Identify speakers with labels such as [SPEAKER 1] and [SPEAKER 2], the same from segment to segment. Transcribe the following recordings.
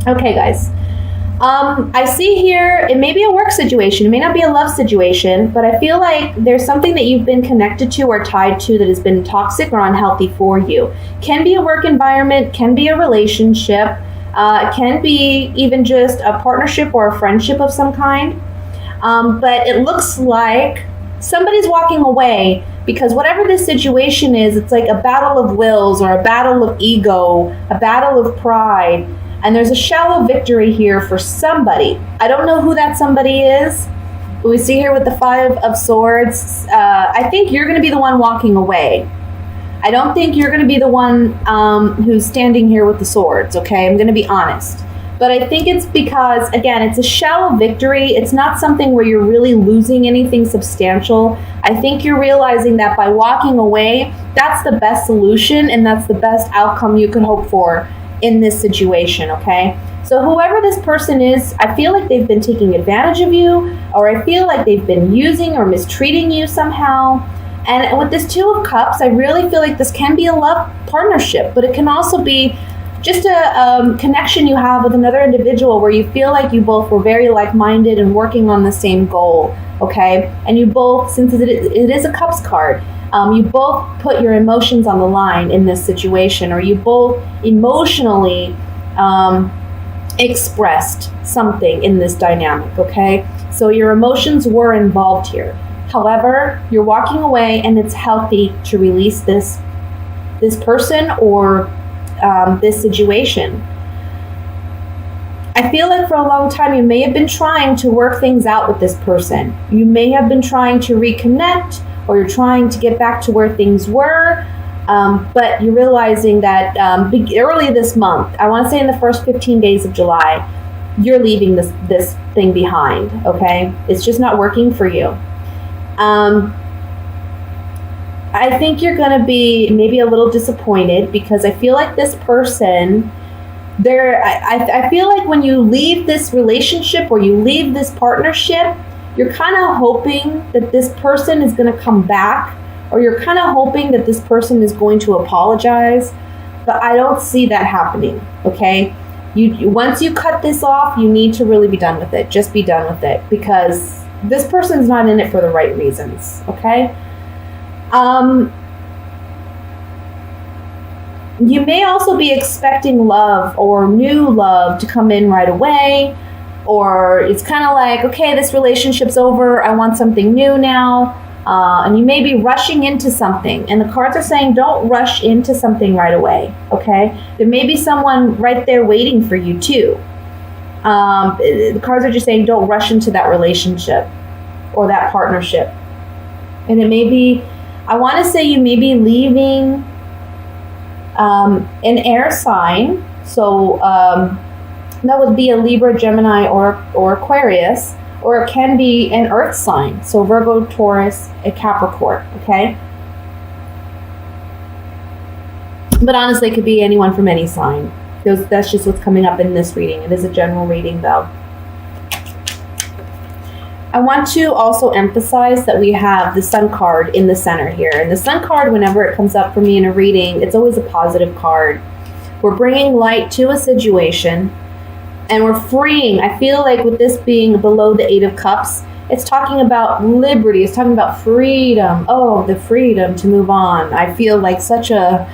[SPEAKER 1] Okay, guys. I see here, it may be a work situation, it may not be a love situation, but I feel like there's something that you've been connected to or tied to that has been toxic or unhealthy for you. Can be a work environment, can be a relationship, can be even just a partnership or a friendship of some kind. But it looks like somebody's walking away because whatever this situation is, it's like a battle of wills or a battle of ego, a battle of pride. And there's a shallow victory here for somebody. I don't know who that somebody is, but we see here with the Five of Swords. I think you're going to be the one walking away. I don't think you're going to be the one who's standing here with the swords, okay? I'm going to be honest. But I think it's because, again, it's a shallow victory. It's not something where you're really losing anything substantial. I think you're realizing that by walking away, that's the best solution and that's the best outcome you can hope for in this situation, okay? So whoever this person is, I feel like they've been taking advantage of you, or I feel like they've been using or mistreating you somehow. And with this Two of Cups, I really feel like this can be a love partnership, but it can also be just a connection you have with another individual where you feel like you both were very like-minded and working on the same goal, okay? And you both, since it is a Cups card, you both put your emotions on the line in this situation, or you both emotionally expressed something in this dynamic, okay? So your emotions were involved here. However, you're walking away and it's healthy to release this person or this situation. I feel like for a long time you may have been trying to work things out with this person. You may have been trying to reconnect, or you're trying to get back to where things were, but you're realizing that early this month, I want to say in the first 15 days of July, you're leaving this thing behind, okay? It's just not working for you. I think you're going to be maybe a little disappointed because I feel like this person, I feel like when you leave this relationship or you leave this partnership, you're kind of hoping that this person is going to come back, or you're kind of hoping that this person is going to apologize, but I don't see that happening, okay? Once you cut this off, you need to really be done with it. Just be done with it, because this person's not in it for the right reasons, okay? You may also be expecting love or new love to come in right away, or it's kind of like, okay, this relationship's over, I want something new now, and you may be rushing into something, and the cards are saying don't rush into something right away, okay? There may be someone right there waiting for you too. The cards are just saying don't rush into that relationship or that partnership. And it may be, I want to say you may be leaving an air sign, so that would be a Libra, Gemini, or Aquarius, or it can be an earth sign, so Virgo, Taurus, a Capricorn, okay? But honestly, it could be anyone from any sign. That's just what's coming up in this reading. It is a general reading, though. I want to also emphasize that we have the Sun card in the center here. And the Sun card, whenever it comes up for me in a reading, it's always a positive card. We're bringing light to a situation, and we're freeing. I feel like with this being below the Eight of Cups, it's talking about liberty. It's talking about freedom. Oh, the freedom to move on. I feel like such a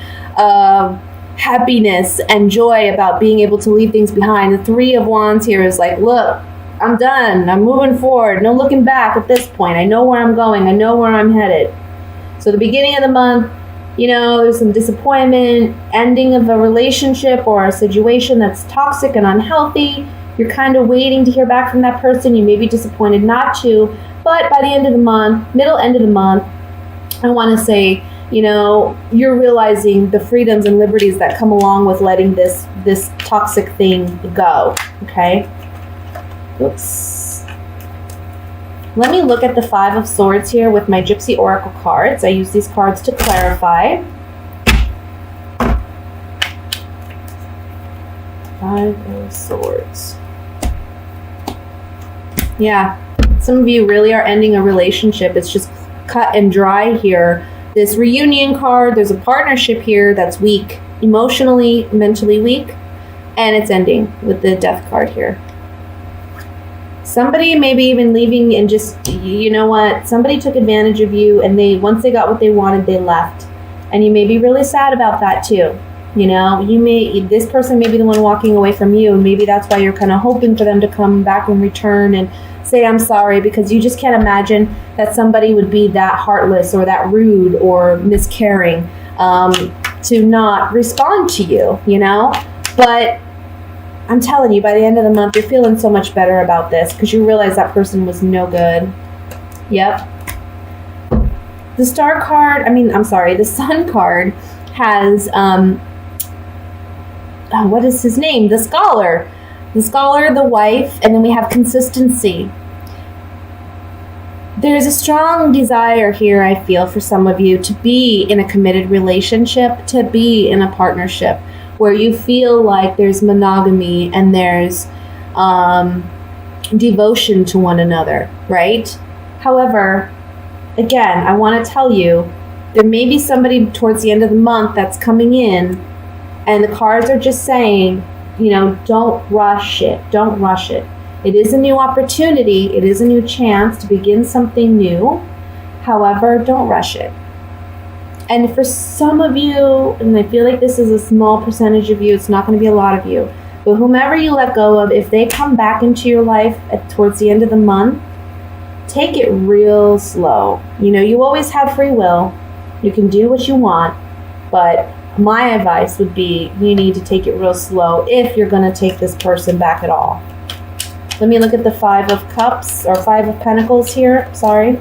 [SPEAKER 1] happiness and joy about being able to leave things behind. The Three of Wands here is like, look, I'm done. I'm moving forward. No looking back at this point. I know where I'm going. I know where I'm headed. So the beginning of the month, you know, there's some disappointment, ending of a relationship or a situation that's toxic and unhealthy. You're kind of waiting to hear back from that person. You may be disappointed not to, but by the end of the month, middle end of the month, I want to say, you know, you're realizing the freedoms and liberties that come along with letting this toxic thing go, okay? Oops. Let me look at the Five of Swords here with my Gypsy Oracle cards. I use these cards to clarify. Five of Swords. Yeah, some of you really are ending a relationship. It's just cut and dry here. This reunion card, there's a partnership here that's weak, emotionally, mentally weak. And it's ending with the death card here. Somebody maybe even leaving and just, you know what, somebody took advantage of you, and once they got what they wanted, they left. And you may be really sad about that too. You know, this person may be the one walking away from you, and maybe that's why you're kind of hoping for them to come back and return and say, I'm sorry, because you just can't imagine that somebody would be that heartless or that rude or miscaring to not respond to you, you know? But I'm telling you, by the end of the month, you're feeling so much better about this because you realize that person was no good. Yep. The Sun card has, what is his name? The Scholar. The Scholar, the wife, and then we have consistency. There's a strong desire here, I feel, for some of you to be in a committed relationship, to be in a partnership where you feel like there's monogamy and there's devotion to one another, right? However, again, I want to tell you, there may be somebody towards the end of the month that's coming in, and the cards are just saying, you know, don't rush it. Don't rush it. It is a new opportunity. It is a new chance to begin something new. However, don't rush it. And for some of you, and I feel like this is a small percentage of you, it's not going to be a lot of you, but whomever you let go of, if they come back into your life towards the end of the month, take it real slow. You know, you always have free will. You can do what you want, but my advice would be you need to take it real slow if you're going to take this person back at all. Let me look at the 5 of Cups, or 5 of Pentacles here. Sorry.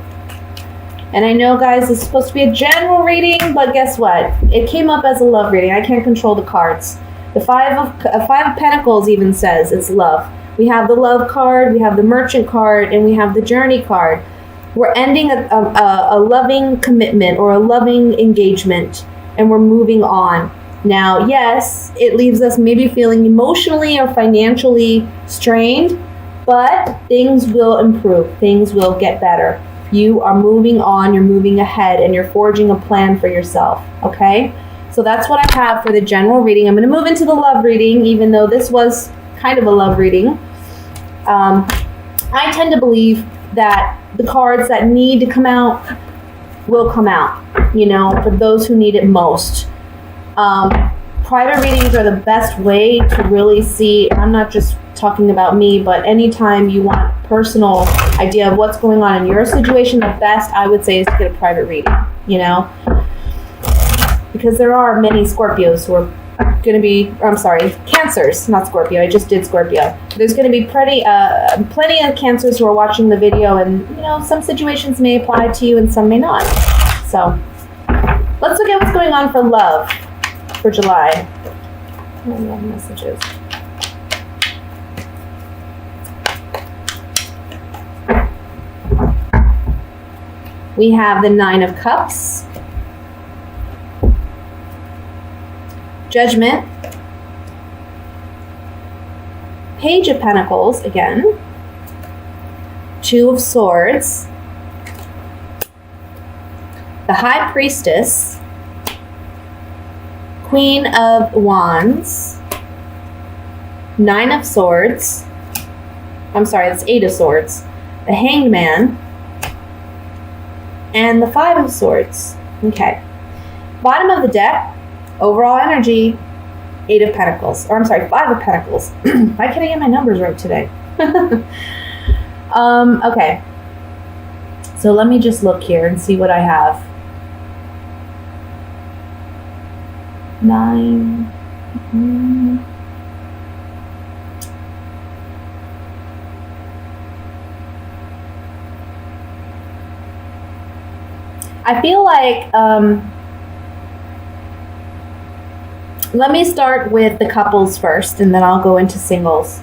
[SPEAKER 1] And I know, guys, it's supposed to be a general reading, but guess what? It came up as a love reading. I can't control the cards. The 5 of Pentacles even says it's love. We have the Love card, we have the Merchant card, and we have the Journey card. We're ending a loving commitment or a loving engagement, and we're moving on. Now, yes, it leaves us maybe feeling emotionally or financially strained, but things will improve. Things will get better. You are moving on, you're moving ahead, and you're forging a plan for yourself, okay? So that's what I have for the general reading. I'm going to move into the love reading, even though this was kind of a love reading. I tend to believe that the cards that need to come out will come out, you know, for those who need it most. Private readings are the best way to really see, I'm not just talking about me, but anytime you want personal idea of what's going on in your situation, the best I would say is to get a private reading, you know, because there are many Scorpios who are going to be, Cancers, not Scorpio. I just did Scorpio. There's going to be plenty of Cancers who are watching the video, and you know, some situations may apply to you and some may not. So let's look at what's going on for love for July. Love messages. We have the 9 of Cups, Judgment, Page of Pentacles again, 2 of Swords, the High Priestess, Queen of Wands, 9 of Swords, that's 8 of Swords, the Hanged Man, and the 5 of Swords. Okay. Bottom of the deck, overall energy, 8 of Pentacles. 5 of Pentacles. Why can't I get my numbers right today? Okay. So let me just look here and see what I have. 9. I feel like, let me start with the couples first, and then I'll go into singles.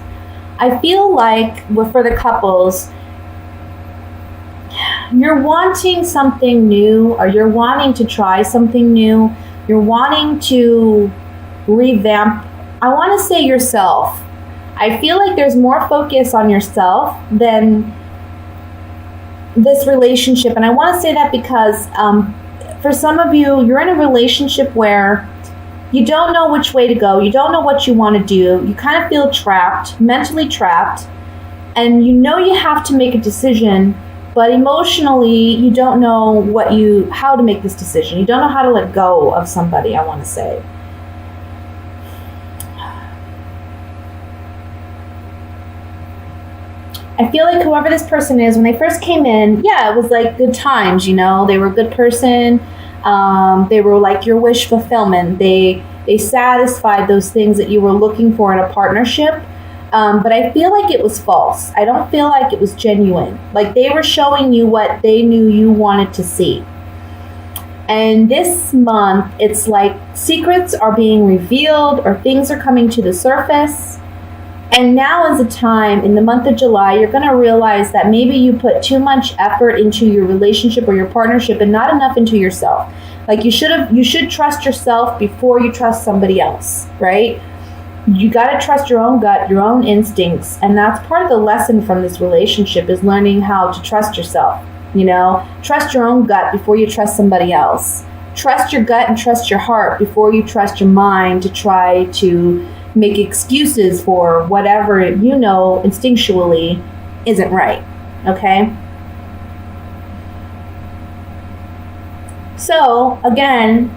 [SPEAKER 1] I feel like for the couples, you're wanting something new, or you're wanting to try something new. You're wanting to revamp, I want to say yourself. I feel like there's more focus on yourself than this relationship. And I want to say that because for some of you, you're in a relationship where You don't know which way to go. You don't know what you want to do. You kind of feel trapped, mentally trapped, and you know you have to make a decision, but emotionally you don't know how to make this decision. You don't know how to let go of somebody, I want to say. I feel like whoever this person is, when they first came in, yeah, it was like good times, you know. They were a good person. They were like your wish fulfillment. They satisfied those things that you were looking for in a partnership. But I feel like it was false. I don't feel like it was genuine. Like they were showing you what they knew you wanted to see. And this month, it's like secrets are being revealed or things are coming to the surface. And now is a time, in the month of July, you're going to realize that maybe you put too much effort into your relationship or your partnership and not enough into yourself. Like you should trust yourself before you trust somebody else, right? You got to trust your own gut, your own instincts. And that's part of the lesson from this relationship, is learning how to trust yourself. You know, trust your own gut before you trust somebody else. Trust your gut and trust your heart before you trust your mind to try to make excuses for whatever you know instinctually isn't right. Okay? So, again,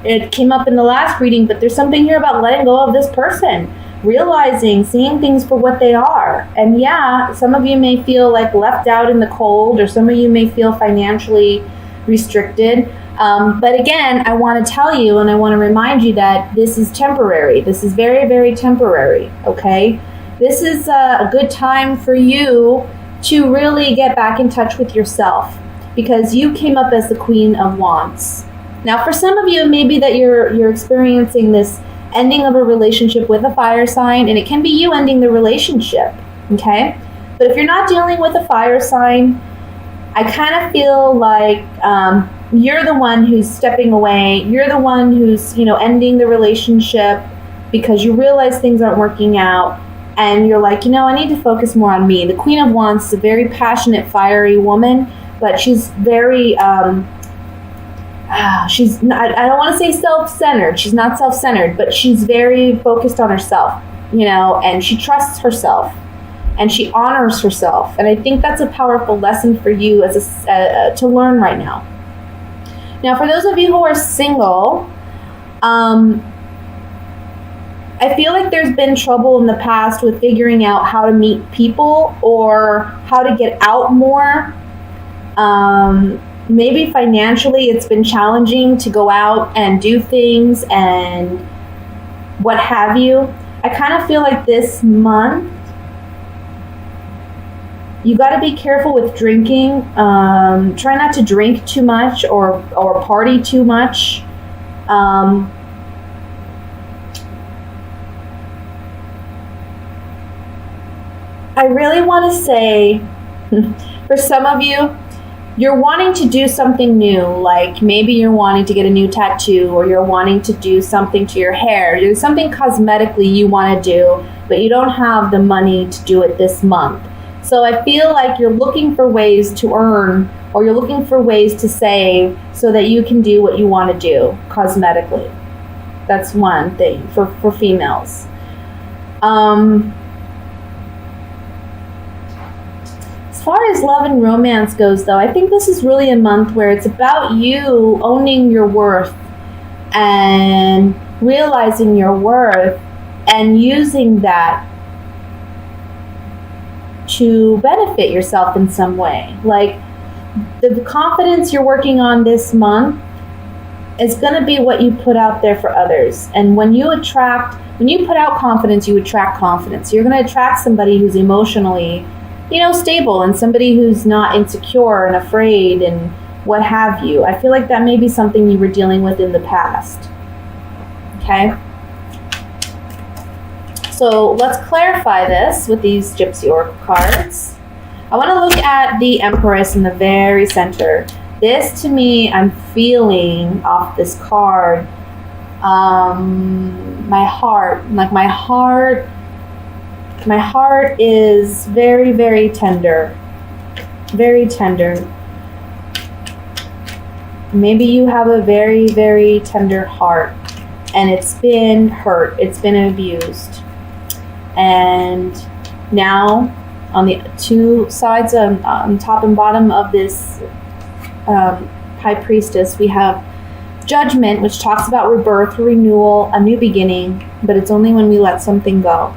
[SPEAKER 1] it came up in the last reading, but there's something here about letting go of this person, realizing, seeing things for what they are. And yeah, some of you may feel like left out in the cold, or some of you may feel financially restricted. But again, I want to tell you and I want to remind you that this is temporary. This is very, very temporary, okay? This is a good time for you to really get back in touch with yourself, because you came up as the Queen of Wands. Now, for some of you, it may be that you're experiencing this ending of a relationship with a fire sign, and it can be you ending the relationship, okay? But if you're not dealing with a fire sign, I kind of feel like you're the one who's stepping away. You're the one who's, ending the relationship because you realize things aren't working out. And you're like, I need to focus more on me. The Queen of Wands is a very passionate, fiery woman, but she's very, she's not, I don't want to say self-centered. She's not self-centered, but she's very focused on herself, and she trusts herself. And she honors herself. And I think that's a powerful lesson for you to learn right now. Now, for those of you who are single, I feel like there's been trouble in the past with figuring out how to meet people or how to get out more. Maybe financially it's been challenging to go out and do things and what have you. I kind of feel like this month, you got to be careful with drinking. Try not to drink too much or party too much. I really want to say, for some of you, you're wanting to do something new. Like maybe you're wanting to get a new tattoo, or you're wanting to do something to your hair. There's something cosmetically you want to do, but you don't have the money to do it this month. So I feel like you're looking for ways to earn, or you're looking for ways to save so that you can do what you want to do cosmetically. That's one thing for females. As far as love and romance goes, though, I think this is really a month where it's about you owning your worth and realizing your worth and using that to benefit yourself in some way. Like the confidence you're working on this month is going to be what you put out there for others. And when you put out confidence, you attract confidence. You're going to attract somebody who's emotionally, stable, and somebody who's not insecure and afraid and what have you. I feel like that may be something you were dealing with in the past. Okay? So let's clarify this with these Gypsy Oracle cards. I want to look at the Empress in the very center. This, to me, I'm feeling off this card, my heart is very, very tender. Very tender. Maybe you have a very, very tender heart. and it's been hurt, it's been abused. And now on the two sides, on top and bottom of this High Priestess, we have Judgment, which talks about rebirth, renewal, a new beginning, but it's only when we let something go.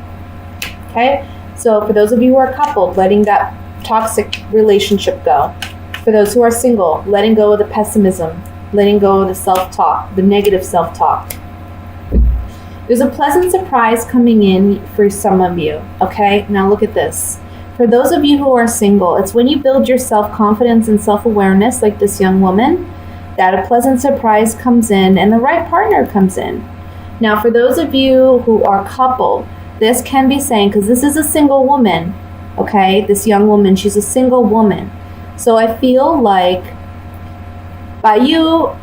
[SPEAKER 1] Okay? So for those of you who are coupled, letting that toxic relationship go. For those who are single, letting go of the pessimism, letting go of the self-talk, the negative self-talk. There's a pleasant surprise coming in for some of you, okay? Now look at this. For those of you who are single, it's when you build your self-confidence and self-awareness, like this young woman, that a pleasant surprise comes in and the right partner comes in. Now, for those of you who are coupled, this can be saying, because this is a single woman, okay? This young woman, she's a single woman. So I feel like by you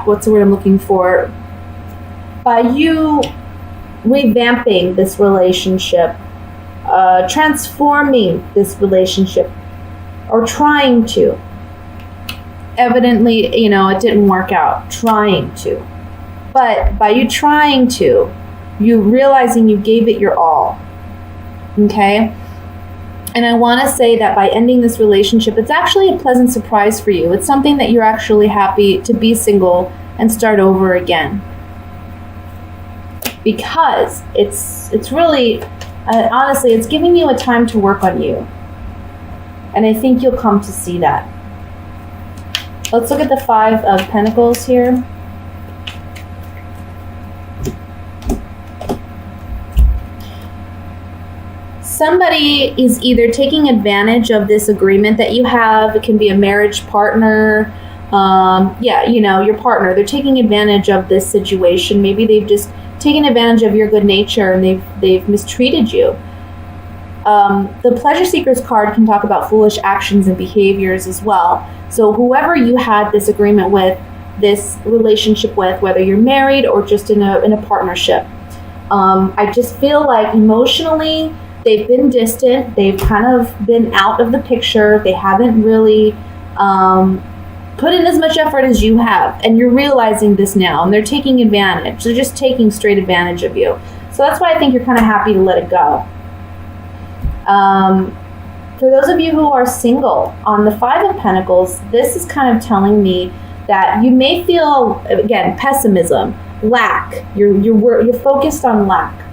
[SPEAKER 1] what's the word I'm looking for? By you revamping this relationship, transforming this relationship, or trying to. Evidently, it didn't work out. Trying to. But by you trying to, you realizing you gave it your all. Okay? And I want to say that by ending this relationship, it's actually a pleasant surprise for you. It's something that you're actually happy to be single and start over again. Because it's really, honestly, it's giving you a time to work on you. And I think you'll come to see that. Let's look at the Five of Pentacles here. Somebody is either taking advantage of this agreement that you have. It can be a marriage partner. Your partner. They're taking advantage of this situation. Maybe they've just taken advantage of your good nature and they've mistreated you. The Pleasure Seekers card can talk about foolish actions and behaviors as well. So whoever you had this agreement with, this relationship with, whether you're married or just in a partnership, I just feel like emotionally they've been distant. They've kind of been out of the picture. They haven't really put in as much effort as you have. And you're realizing this now. And they're taking advantage. They're just taking straight advantage of you. So that's why I think you're kind of happy to let it go. For those of you who are single, on the Five of Pentacles, this is kind of telling me that you may feel, again, pessimism, lack. You're focused on lack.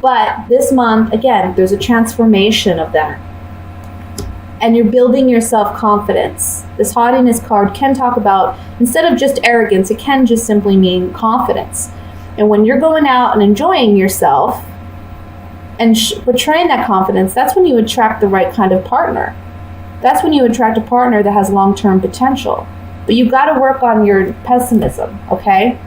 [SPEAKER 1] But this month, again, there's a transformation of that. And you're building your self-confidence. This haughtiness card can talk about, instead of just arrogance, it can just simply mean confidence. And when you're going out and enjoying yourself and portraying that confidence, that's when you attract the right kind of partner. That's when you attract a partner that has long-term potential. But you've got to work on your pessimism, okay?